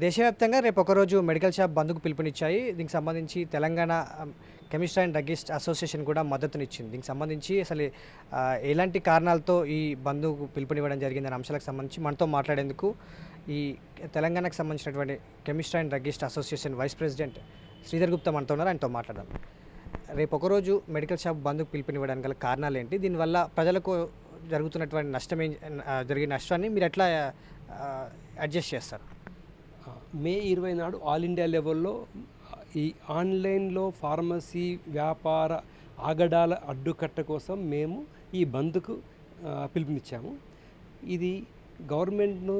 దేశవ్యాప్తంగా రేపు ఒకరోజు మెడికల్ షాప్ బంద్కు పిలుపునిచ్చాయి. దీనికి సంబంధించి Telangana chemist and druggist association కూడా మద్దతునిచ్చింది. దీనికి సంబంధించి అసలు ఎలాంటి కారణాలతో ఈ బంద్కు పిలుపునివ్వడం జరిగిందనే అంశాలకు సంబంధించి మనతో మాట్లాడేందుకు ఈ తెలంగాణకు సంబంధించినటువంటి chemist and druggist association vice president Sridhar Gupta మనతో ఉన్నారు. ఆయనతో మాట్లాడదాం. రేపు ఒకరోజు మెడికల్ షాప్ బంద్కు పిలుపునివ్వడానికి గల కారణాలు ఏంటి? దీనివల్ల ప్రజలకు జరుగుతున్నటువంటి జరిగిన నష్టాన్ని మీరు ఎట్లా అడ్జస్ట్ చేస్తారు? మే 20 నాడు ఆల్ ఇండియా లెవెల్లో ఈ ఆన్లైన్లో ఫార్మసీ వ్యాపార ఆగడాల అడ్డుకట్ట కోసం మేము ఈ బంద్కు పిలుపునిచ్చాము. ఇది గవర్నమెంట్ను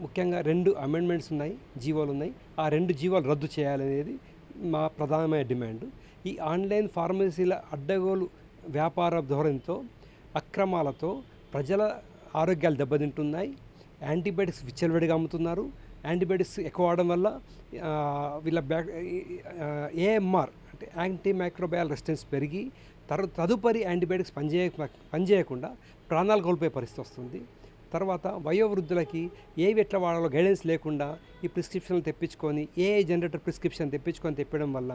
ముఖ్యంగా 2 అమెండ్మెంట్స్ ఉన్నాయి, జీవోలు ఉన్నాయి. ఆ 2 జీవోలు రద్దు చేయాలనేది మా ప్రధానమైన డిమాండ్. ఈ ఆన్లైన్ ఫార్మసీల అడ్డగోలు వ్యాపార ధోరణితో అక్రమాలతో ప్రజల ఆరోగ్యాలు దెబ్బతింటున్నాయి. యాంటీబయాటిక్స్ విచ్చలవిడిగా అమ్ముతున్నారు. యాంటీబయాటిక్స్ ఎక్కువ వాడడం వల్ల వీళ్ళ ఏఎంఆర్ అంటే యాంటీ మైక్రోబయాల్ రెసిస్టెన్స్ పెరిగి తదుపరి యాంటీబయాటిక్స్ పనిచేయకుండా ప్రాణాలు కోల్పోయే పరిస్థితి వస్తుంది. తర్వాత వయోవృద్ధులకి ఏవి ఎట్లా వాడాలో గైడెన్స్ లేకుండా ఈ ప్రిస్క్రిప్షన్లు తెప్పించుకొని జనరేటర్ ప్రిస్క్రిప్షన్ తెప్పడం వల్ల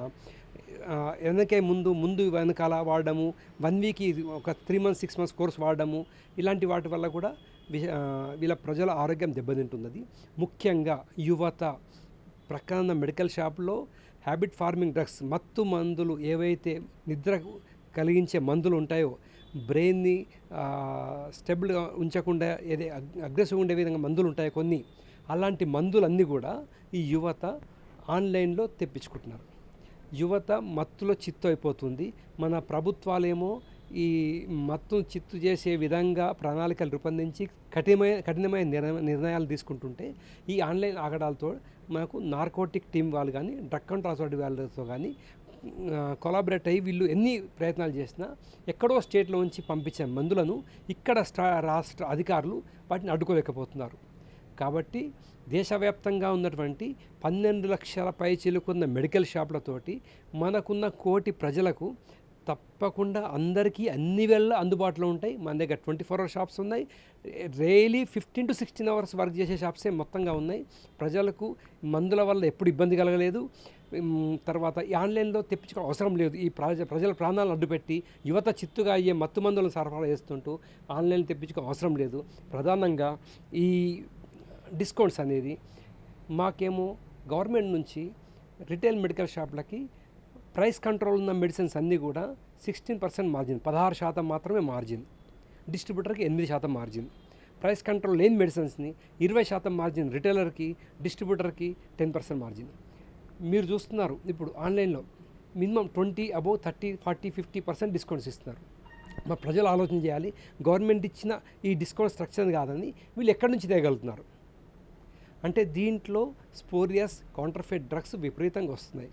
ముందు వెనకాల వాడడము, 1 వీక్ ఒక 3 months 6 months కోర్స్ వాడడము, ఇలాంటి వాటి వల్ల కూడా వీళ్ళ ప్రజల ఆరోగ్యం దెబ్బతింటున్నది. ముఖ్యంగా యువత ప్రక్కన మెడికల్ షాప్లో హ్యాబిట్ ఫార్మింగ్ డ్రగ్స్ మత్తు మందులు ఏవైతే నిద్ర కలిగించే మందులు ఉంటాయో, బ్రెయిన్ని స్టెబుల్గా ఉంచకుండా అగ్రెసివ్గా ఉండే విధంగా మందులు ఉంటాయి కొన్ని, అలాంటి మందులన్నీ కూడా ఈ యువత ఆన్లైన్లో తెప్పించుకుంటున్నారు. యువత మత్తులో చిత్తు అయిపోతుంది. మన ప్రభుత్వాలేమో ఈ మత్తును చిత్తు చేసే విధంగా ప్రణాళికలు రూపొందించి కఠినమైన నిర్ణయాలు తీసుకుంటుంటే ఈ ఆన్లైన్ ఆగడాలతో మనకు నార్కోటిక్ టీం వాళ్ళు కానీ డ్రగ్ కంట్రోల్ అథారిటీ వాళ్ళతో కానీ కొలాబరేట్ అయ్యి వీళ్ళు ఎన్ని ప్రయత్నాలు చేసినా ఎక్కడో స్టేట్లో నుంచి పంపించే మందులను ఇక్కడ రాష్ట్ర అధికారులు వాటిని అడ్డుకోలేకపోతున్నారు. కాబట్టి దేశవ్యాప్తంగా ఉన్నటువంటి 12 లక్షల పైచిలుకున్న మెడికల్ షాపులతోటి మనకున్న 1 కోటి ప్రజలకు తప్పకుండా అందరికీ అన్ని వేళ అందుబాటులో ఉంటాయి. మన దగ్గర 24 hour షాప్స్ ఉన్నాయి. డైలీ 15 to 16 hours వర్క్ చేసే షాప్సే మొత్తంగా ఉన్నాయి. ప్రజలకు మందుల వల్ల ఎప్పుడు ఇబ్బంది కలగలేదు. తర్వాత ఈ ఆన్లైన్లో తెప్పించుకోవడం అవసరం లేదు. ఈ ప్రజల ప్రాణాలను అడ్డుపెట్టి యువత చిత్తుగా అయ్యే మత్తు మందులను సరఫరా చేస్తుంటూ ఆన్లైన్ తెప్పించుకోవడం అవసరం లేదు. ప్రధానంగా ఈ డిస్కౌంట్స్ అనేది మాకేమో గవర్నమెంట్ నుంచి రిటైల్ మెడికల్ షాప్లకి ప్రైస్ కంట్రోల్ ఉన్న మెడిసిన్స్ అన్నీ కూడా 16% మార్జిన్, 16% మాత్రమే మార్జిన్, డిస్ట్రిబ్యూటర్కి 8% మార్జిన్. ప్రైస్ కంట్రోల్ లేని మెడిసిన్స్ని 20% మార్జిన్ రిటైలర్కి, డిస్ట్రిబ్యూటర్కి 10% మార్జిన్. మీరు చూస్తున్నారు ఇప్పుడు ఆన్లైన్లో మినిమం 20 above 30, 40, 50% డిస్కౌంట్స్ ఇస్తున్నారు. మా ప్రజలు ఆలోచన చేయాలి. గవర్నమెంట్ ఇచ్చిన ఈ డిస్కౌంట్ స్ట్రక్చర్ కాదని వీళ్ళు ఎక్కడి నుంచి తేగలుగుతున్నారు అంటే దీంట్లో స్పోరియస్ కౌంటర్ఫెయిట్ డ్రగ్స్ విపరీతంగా వస్తున్నాయి.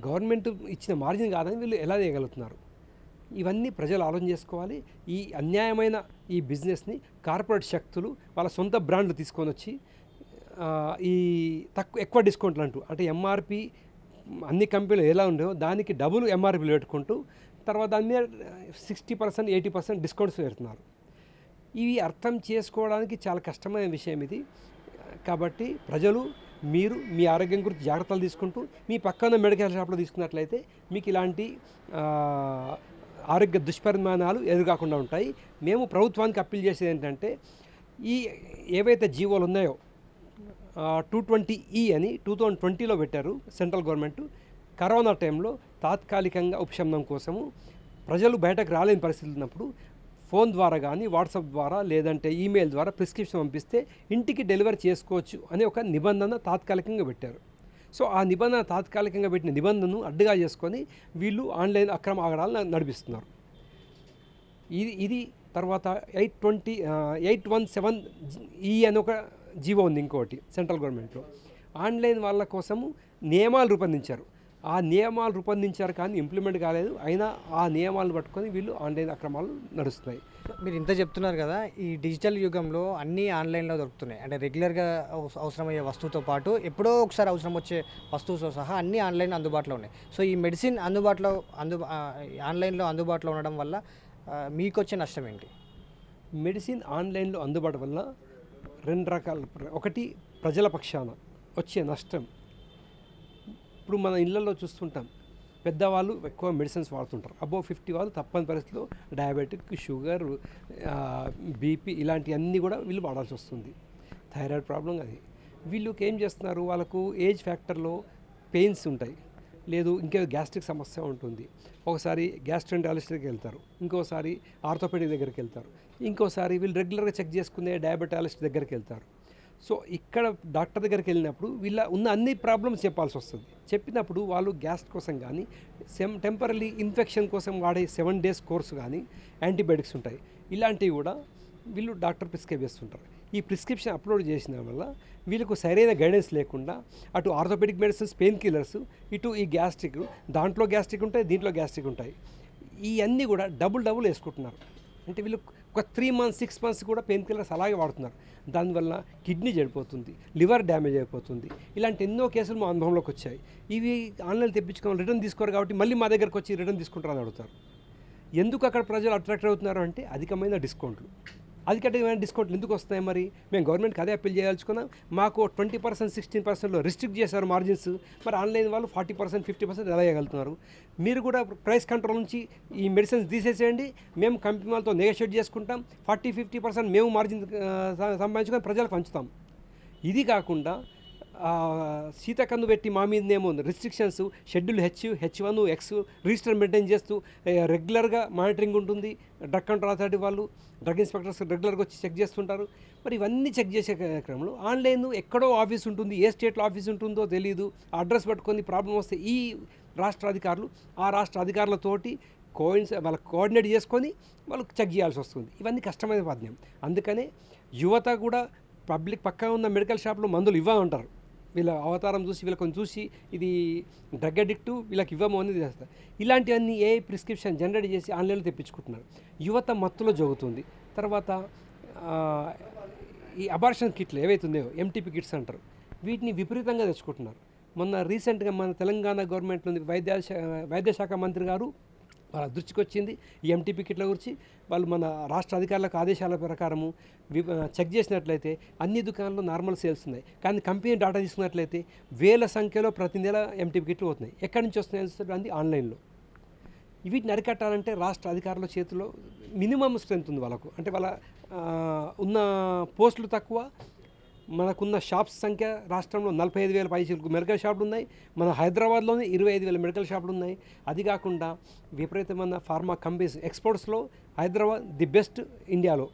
గవర్నమెంట్ ఇచ్చిన మార్జిన్ కాదని వీళ్ళు ఎలా చేయగలుగుతున్నారు? ఇవన్నీ ప్రజలు ఆలోచన చేసుకోవాలి. ఈ అన్యాయమైన ఈ బిజినెస్ని కార్పొరేట్ శక్తులు వాళ్ళ సొంత బ్రాండ్లు తీసుకొని వచ్చి ఈ ఎక్కువ డిస్కౌంట్లు అంటే ఎంఆర్పి అన్ని కంపెనీలు ఎలా ఉండేవో దానికి డబుల్ ఎంఆర్పీలు పెట్టుకుంటూ తర్వాత దాని మీద 60%, 80% డిస్కౌంట్స్ పెడుతున్నారు. ఇవి అర్థం చేసుకోవడానికి చాలా కష్టమైన విషయం ఇది. కాబట్టి ప్రజలు మీరు మీ ఆరోగ్యం గురించి జాగ్రత్తలు తీసుకుంటూ మీ పక్కన మెడికల్ షాప్లో తీసుకున్నట్లయితే మీకు ఇలాంటి ఆరోగ్య దుష్పరిమాణాలు ఎదురుకాకుండా ఉంటాయి. మేము ప్రభుత్వానికి అప్పీల్ చేసేది ఏంటంటే ఈ ఏవైతే జీవోలు ఉన్నాయో 220E అని 2020లో పెట్టారు సెంట్రల్ గవర్నమెంట్. కరోనా టైంలో తాత్కాలికంగా ఉపశమనం కోసము ప్రజలు బయటకు రాలేని పరిస్థితులు ఉన్నప్పుడు ఫోన్ ద్వారా కానీ వాట్సాప్ ద్వారా లేదంటే ఈమెయిల్ ద్వారా ప్రిస్క్రిప్షన్ పంపిస్తే ఇంటికి డెలివరీ చేసుకోవచ్చు అనే ఒక నిబంధన తాత్కాలికంగా పెట్టారు. సో ఆ నిబంధన తాత్కాలికంగా పెట్టిన నిబంధనను అడ్డుగా చేసుకొని వీళ్ళు ఆన్లైన్ అక్రమ ఆగడాలు నడిపిస్తున్నారు. ఇది తర్వాత 817E అని ఒక జీవో ఉంది ఇంకోటి సెంట్రల్ గవర్నమెంట్లో. ఆన్లైన్ వాళ్ళ కోసము నియమాలు రూపొందించారు. ఆ నియమాలు రూపొందించారు కానీ ఇంప్లిమెంట్ కాలేదు. అయినా ఆ నియమాలను పట్టుకొని వీళ్ళు ఆన్లైన్ అక్రమాలు నడుస్తున్నాయి. మీరు ఇంత చెప్తున్నారు కదా, ఈ డిజిటల్ యుగంలో అన్నీ ఆన్లైన్లో దొరుకుతున్నాయి. అంటే రెగ్యులర్గా అవసరమయ్యే వస్తువుతో పాటు ఎప్పుడో ఒకసారి అవసరం వచ్చే వస్తువుతో సహా అన్నీ ఆన్లైన్ అందుబాటులో ఉన్నాయి. సో ఈ మెడిసిన్ ఆన్లైన్లో అందుబాటులో ఉండడం వల్ల మీకు వచ్చే నష్టం ఏంటి? మెడిసిన్ ఆన్లైన్లో అందుబాటు వల్ల 2 రకాల. ఒకటి ప్రజల పక్షాన వచ్చే నష్టం, ఇప్పుడు మన ఇళ్ళల్లో చూస్తుంటాం, పెద్దవాళ్ళు ఎక్కువ మెడిసిన్స్ వాడుతుంటారు. అబోవ్ 50 వాళ్ళు తప్పని పరిస్థితిలో డయాబెటిక్, షుగర్, బీపీ ఇలాంటివన్నీ కూడా వీళ్ళు వాడాల్సి వస్తుంది. థైరాయిడ్ ప్రాబ్లం అది. వీళ్ళకి ఏం చేస్తున్నారు, వాళ్ళకు ఏజ్ ఫ్యాక్టర్లో పెయిన్స్ ఉంటాయి, లేదు ఇంకే గ్యాస్ట్రిక్ సమస్య ఉంటుంది. ఒకసారి గ్యాస్ట్రోఎంటరాలజిస్ట్ దగ్గరికి వెళ్తారు, ఇంకోసారి ఆర్థోపెడిక్ దగ్గరికి వెళ్తారు, ఇంకోసారి వీళ్ళు రెగ్యులర్గా చెక్ చేసుకునే డయాబెటాలజిస్ట్ దగ్గరికి వెళ్తారు. సో ఇక్కడ డాక్టర్ దగ్గరికి వెళ్ళినప్పుడు వీళ్ళ ఉన్న అన్ని ప్రాబ్లమ్స్ చెప్పాల్సి వస్తుంది. చెప్పినప్పుడు వాళ్ళు గ్యాస్ కోసం కానీ టెంపరరీ ఇన్ఫెక్షన్ కోసం వాడే 7 days కోర్సు కానీ యాంటీబయాటిక్స్ ఉంటాయి. ఇలాంటివి కూడా వీళ్ళు డాక్టర్ ప్రిస్క్రైబ్ చేస్తుంటారు. ఈ ప్రిస్క్రిప్షన్ అప్లోడ్ చేసిన వల్ల వీళ్ళకు సరైన గైడెన్స్ లేకుండా అటు ఆర్థోపెడిక్ మెడిసిన్స్, పెయిన్ కిల్లర్స్, ఇటు ఈ గ్యాస్ట్రిక్, దాంట్లో గ్యాస్ట్రిక్ ఉంటాయి, దీంట్లో గ్యాస్ట్రిక్ ఉంటాయి, ఇవన్నీ కూడా డబుల్ వేసుకుంటున్నారు. అంటే వీళ్ళు ఒక 3 months 6 months కూడా పెయిన్ కిల్లర్స్ అలాగే వాడుతున్నారు. దానివల్ల కిడ్నీ చెడిపోతుంది, లివర్ డ్యామేజ్ అయిపోతుంది. ఇలాంటి ఎన్నో కేసులు మా అనుభవంలోకి వచ్చాయి. ఇవి ఆన్లైన్ తెప్పించుకోవాలి, రిటర్న్ తీసుకోరు కాబట్టి మళ్ళీ మా దగ్గరకు వచ్చి రిటర్న్ తీసుకుంటారని అడుగుతారు. ఎందుకు అక్కడ ప్రజలు అట్రాక్ట్ అవుతున్నారు అంటే అధికమైన డిస్కౌంట్లు. అధికమైన డిస్కౌంట్లు ఎందుకు వస్తున్నాయి? మరి మేము గవర్నమెంట్కి అదే అప్పీల్ చేయాల్చుకున్నాం. మాకు 20% 16%లో రిస్ట్రిక్ట్ చేశారు మార్జిన్స్. మరి ఆన్లైన్ వాళ్ళు 40% 50% ఎలా చేయగలుగుతున్నారు? మీరు కూడా ప్రైస్ కంట్రోల్ నుంచి ఈ మెడిసిన్స్ తీసేసేయండి, మేము కంపెనీ వాళ్ళతో నెగోషియేట్ చేసుకుంటాం, 40-50% మేము మార్జిన్ సంపాదించుకొని ప్రజలకు పంచుతాం. ఇది కాకుండా సీతకన్ను పెట్టి మా మీదనేమో restrictions, schedule H1, X register maintain చేస్తూ రెగ్యులర్గా మానిటరింగ్ ఉంటుంది. డ్రగ్ కంట్రోల్ అథారిటీ వాళ్ళు, డ్రగ్ ఇన్స్పెక్టర్స్ రెగ్యులర్గా వచ్చి చెక్ చేస్తుంటారు. మరి ఇవన్నీ చెక్ చేసే క్రమంలో ఆన్లైన్ ఎక్కడో ఆఫీస్ ఉంటుంది, ఏ స్టేట్లో ఆఫీస్ ఉంటుందో తెలియదు, అడ్రస్ పట్టుకొని ప్రాబ్లం వస్తే ఈ రాష్ట్ర అధికారులు ఆ రాష్ట్ర అధికారులతోటి వాళ్ళకి కోఆర్డినేట్ చేసుకొని వాళ్ళకి చెక్ చేయాల్సి వస్తుంది. ఇవన్నీ కష్టమైన పద్యం. అందుకనే యువత కూడా పబ్లిక్ పక్కన ఉన్న మెడికల్ షాప్లో మందులు ఇవ్వమంటారు. వీళ్ళ అవతారం చూసి, వీళ్ళకొని చూసి ఇది డ్రగ్ అడిక్టు, వీళ్ళకి ఇవ్వము అనేది చేస్తారు. ఇలాంటివన్నీ ఏ ప్రిస్క్రిప్షన్ జనరేట్ చేసి ఆన్లైన్లో తెప్పించుకుంటున్నారు. యువత మత్తులో జరుగుతుంది. తర్వాత ఈ అబార్షన్ కిట్లు ఏవైతే ఉన్నాయో MTP కిట్స్ అంటారు, వీటిని విపరీతంగా తెచ్చుకుంటున్నారు. మొన్న రీసెంట్గా మన తెలంగాణ గవర్నమెంట్ నుండి వైద్య శాఖ మంత్రి గారు వాళ్ళ దృష్టికి వచ్చింది ఈ MTP కిట్ల గురించి. వాళ్ళు మన రాష్ట్ర అధికారులకు ఆదేశాల ప్రకారము చెక్ చేసినట్లయితే అన్ని దుకాణాల్లో నార్మల్ సేల్స్ ఉన్నాయి, కానీ కంపెనీ డాటా తీసుకున్నట్లయితే వేల సంఖ్యలో ప్రతి నెల MTP కిట్లు అవుతున్నాయి. ఎక్కడి నుంచి వస్తున్నాయి అంటే ఆన్లైన్లో. వీటిని అరికట్టాలంటే రాష్ట్ర అధికారుల చేతిలో మినిమం స్ట్రెంత్ ఉంది వాళ్ళకు. అంటే వాళ్ళ ఉన్న పోస్టులు తక్కువ, మనకున్న షాప్స్ సంఖ్య రాష్ట్రంలో 45,000 పైసలకు మెడికల్ షాపులు ఉన్నాయి. మన హైదరాబాద్లోనే 25,000 మెడికల్ షాపులు ఉన్నాయి. అది కాకుండా విపరీతమైన ఫార్మా కంపెనీస్ ఎక్స్పోర్ట్స్లో హైదరాబాద్ ది బెస్ట్ ఇండియాలో.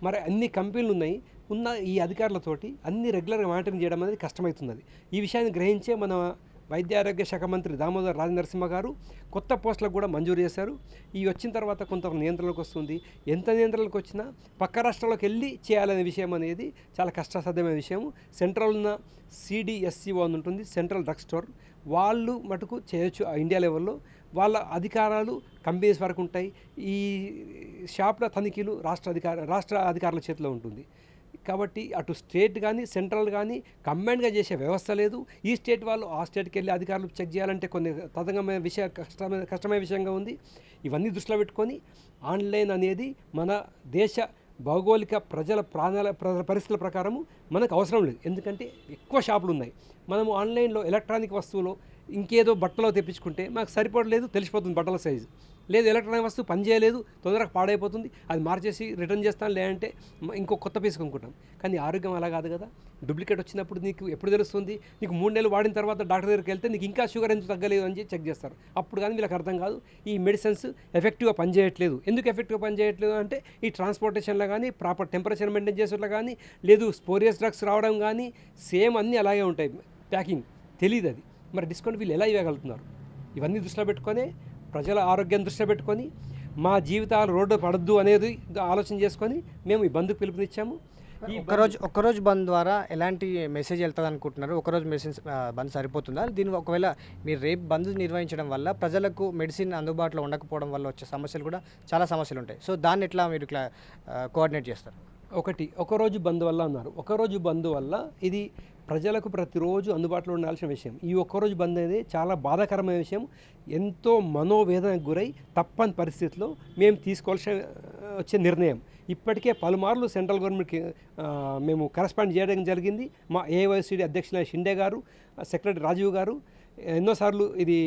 మరి అన్ని కంపెనీలు ఉన్నాయి. ఉన్న ఈ అధికారులతోటి అన్ని రెగ్యులర్గా మానిటరింగ్ చేయడం అనేది కష్టమవుతున్నది. ఈ విషయాన్ని గ్రహించే మన వైద్య ఆరోగ్య శాఖ మంత్రి దామోదర్ రాజనరసింహ గారు కొత్త పోస్టులకు కూడా మంజూరు చేశారు. ఈ వచ్చిన తర్వాత కొంత నియంత్రణకు వస్తుంది. ఎంత నియంత్రణకు వచ్చినా పక్క రాష్ట్రాలకు వెళ్ళి చేయాలనే విషయం అనేది చాలా కష్టసాధ్యమైన విషయం. సెంట్రల్ ఉన్న CDSCO అని ఉంటుంది, సెంట్రల్ డ్రగ్ స్టోర్, వాళ్ళు మటుకు చేయొచ్చు ఇండియా లెవెల్లో. వాళ్ళ అధికారాలు కంపెనీస్ వరకు ఉంటాయి. ఈ షాప్ల తనిఖీలు రాష్ట్ర అధికారుల చేతిలో ఉంటుంది. కాబట్టి అటు స్టేట్ కానీ సెంట్రల్ కానీ కంబైన్డ్గా చేసే వ్యవస్థ లేదు. ఈ స్టేట్ వాళ్ళు ఆ స్టేట్కి వెళ్ళి అధికారులు చెక్ చేయాలంటే కొన్ని తతంగమైన కష్టమైన విషయంగా ఉంది. ఇవన్నీ దృష్టిలో పెట్టుకొని ఆన్లైన్ అనేది మన దేశ భౌగోళిక ప్రజల పరిస్థితుల ప్రకారము మనకు అవసరం లేదు. ఎందుకంటే ఎక్కువ షాపులు ఉన్నాయి. మనము ఆన్లైన్లో ఎలక్ట్రానిక్ వస్తువులో ఇంకేదో బట్టలో తెప్పించుకుంటే మాకు సరిపడలేదు, తెలిసిపోతుంది బట్టల సైజు. లేదు ఎలక్ట్రానిక్ వస్తువు పనిచేయలేదు, తొందరగా పాడైపోతుంది, అది మార్చేసి రిటర్న్ చేస్తాను, లేదంటే ఇంకో కొత్త పీస్ కొనుక్కుంటాం. కానీ ఆరోగ్యం అలా కాదు కదా. డూప్లికేట్ వచ్చినప్పుడు నీకు ఎప్పుడు తెలుస్తుంది? నీకు 3 నెలలు వాడిన తర్వాత డాక్టర్ దగ్గరికి వెళ్తే నీకు ఇంకా షుగర్ ఎందుకు తగ్గలేదు అని చెక్ చేస్తారు. అప్పుడు కానీ వీళ్ళకి అర్థం కాదు ఈ మెడిసిన్స్ ఎఫెక్టివ్గా పనిచేయట్లేదు. ఎందుకు ఎఫెక్టివ్గా పనిచేయట్లేదు అంటే ఈ ట్రాన్స్పోర్టేషన్లో కానీ, ప్రాపర్ టెంపరేచర్ మెయింటైన్ చేసేట్లో కానీ, లేదు స్పోరియస్ డ్రగ్స్ రావడం కానీ, సేమ్ అన్నీ అలాగే ఉంటాయి. ప్యాకింగ్ తెలియదు అది. మరి డిస్కౌంట్ వీళ్ళు ఎలా ఇవ్వగలుగుతున్నారు? ఇవన్నీ దృష్టిలో పెట్టుకొని, ప్రజల ఆరోగ్యం దృష్టిలో పెట్టుకొని, మా జీవితాలు రోడ్డు పడద్దు అనేది ఆలోచన చేసుకొని మేము ఈ బంద్కు పిలుపునిచ్చాము. ఈ ఒక్కరోజు బంద్ ద్వారా ఎలాంటి మెసేజ్ వెళ్తుంది అనుకుంటున్నారు? ఒకరోజు మెడిసిన్ బంద్ సరిపోతుందా? దీని ఒకవేళ మీరు రేపు బంద్ నిర్వహించడం వల్ల ప్రజలకు మెడిసిన్ అందుబాటులో ఉండకపోవడం వల్ల వచ్చే సమస్యలు కూడా చాలా సమస్యలు ఉంటాయి. సో దాన్ని ఎట్లా మీరు ఇట్లా కోఆర్డినేట్ చేస్తారు? ఒకరోజు బంద్ వల్ల అన్నారు. ఒకరోజు బంద్ వల్ల ఇది ప్రజలకు ప్రతిరోజు అందుబాటులో ఉండాల్సిన విషయం. ఈ ఒక్కరోజు బంద్ అనేది చాలా బాధాకరమైన విషయం. ఎంతో మనోవేదనకు గురై తప్పని పరిస్థితిలో మేము తీసుకోవాల్సిన వచ్చే నిర్ణయం. ఇప్పటికే పలుమార్లు సెంట్రల్ గవర్నమెంట్కి మేము కరెస్పాండ్ చేయడం జరిగింది. మా ఏఐసిడి అధ్యక్షులైన షిండే గారు, సెక్రటరీ రాజీవ్ గారు ఎన్నోసార్లు ఇది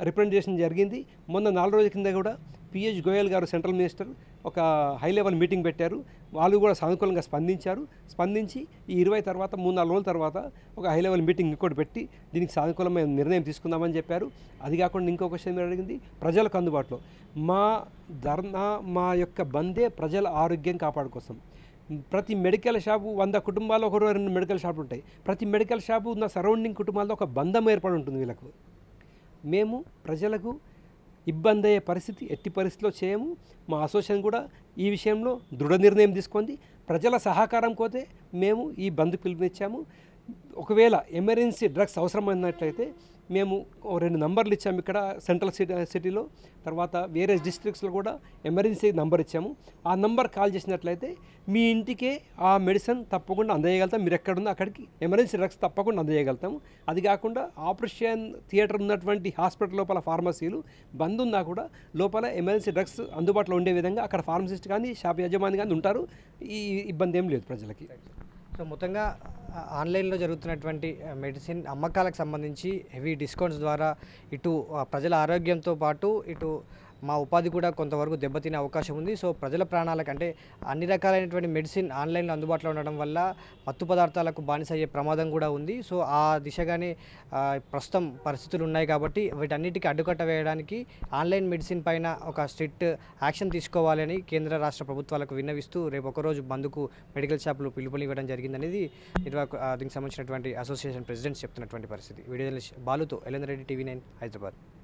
రిప్రజెంటేషన్ జరిగింది. మొన్న 4 రోజుల కింద కూడా పీయూష్ గోయల్ గారు సెంట్రల్ మినిస్టర్ ఒక హై లెవెల్ మీటింగ్ పెట్టారు. వాళ్ళు కూడా సానుకూలంగా స్పందించి ఈ 20 తర్వాత 3-4 రోజుల తర్వాత ఒక హై లెవెల్ మీటింగ్ ఇంకోటి పెట్టి దీనికి సానుకూలమైన నిర్ణయం తీసుకుందామని చెప్పారు. అది కాకుండా ఇంకొక విషయం జరిగింది, ప్రజలకు అందుబాటులో మా ధర్నా, మా యొక్క బందే ప్రజల ఆరోగ్యం కాపాడు కోసం. ప్రతి మెడికల్ షాపు 100 కుటుంబాల్లో 1-2 మెడికల్ షాపులు ఉంటాయి. ప్రతి మెడికల్ షాపు ఉన్న సరౌండింగ్ కుటుంబాల్లో ఒక బంధం ఏర్పడి ఉంటుంది వీళ్ళకు. మేము ప్రజలకు ఇబ్బంది అయ్యే పరిస్థితి ఎట్టి పరిస్థితిలో చేయము. మా అసోసియేషన్ కూడా ఈ విషయంలో దృఢ నిర్ణయం తీసుకుంది. ప్రజల సహకారం కోతే మేము ఈ బంద్ పిలుపునిచ్చాము. ఒకవేళ ఎమర్జెన్సీ డ్రగ్స్ అవసరమైనట్లయితే మేము 2 నంబర్లు ఇచ్చాము. ఇక్కడ సెంట్రల్ సిటీలో, తర్వాత వేరే డిస్ట్రిక్ట్స్లో కూడా ఎమర్జెన్సీ నంబర్ ఇచ్చాము. ఆ నంబర్ కాల్ చేసినట్లయితే మీ ఇంటికే ఆ మెడిసిన్ తప్పకుండా అందజేయగలుగుతాం. మీరు ఎక్కడున్నా అక్కడికి ఎమర్జెన్సీ డ్రగ్స్ తప్పకుండా అందజేయగలుగుతాము. అది కాకుండా ఆపరేషన్ థియేటర్ ఉన్నటువంటి హాస్పిటల్ లోపల ఫార్మసీలు బంద్ ఉన్నా కూడా లోపల ఎమర్జెన్సీ డ్రగ్స్ అందుబాటులో ఉండే విధంగా అక్కడ ఫార్మసిస్ట్ కానీ షాప్ యజమాని కానీ ఉంటారు. ఈ ఇబ్బంది ఏం లేదు ప్రజలకి. సో మొత్తంగా ఆన్లైన్లో జరుగుతున్నటువంటి మెడిసిన్ అమ్మకాలకు సంబంధించి హెవీ డిస్కౌంట్స్ ద్వారా ఇటు ప్రజల ఆరోగ్యంతో పాటు ఇటు మా ఉపాధి కూడా కొంతవరకు దెబ్బతినే అవకాశం ఉంది. సో ప్రజల ప్రాణాలకు అంటే అన్ని రకాలైనటువంటి మెడిసిన్ ఆన్లైన్లో అందుబాటులో ఉండడం వల్ల మత్తు పదార్థాలకు బానిసయ్యే ప్రమాదం కూడా ఉంది. సో ఆ దిశగానే ప్రస్తుతం పరిస్థితులు ఉన్నాయి కాబట్టి వీటన్నిటికీ అడ్డుకట్ట వేయడానికి ఆన్లైన్ మెడిసిన్ పైన ఒక స్ట్రిక్ట్ యాక్షన్ తీసుకోవాలని కేంద్ర రాష్ట్ర ప్రభుత్వాలకు విన్నవిస్తూ రేపు ఒకరోజు బంద్కు మెడికల్ షాపులు పిలుపునివ్వడం జరిగిందనేది దీనికి సంబంధించినటువంటి అసోసియేషన్ ప్రెసిడెంట్స్ చెప్తున్నటువంటి పరిస్థితి. వీడియో జర్నలిస్ట్ బాలుతో ఎల్ఎన్ రెడ్డి, టీవీ 9 హైదరాబాద్.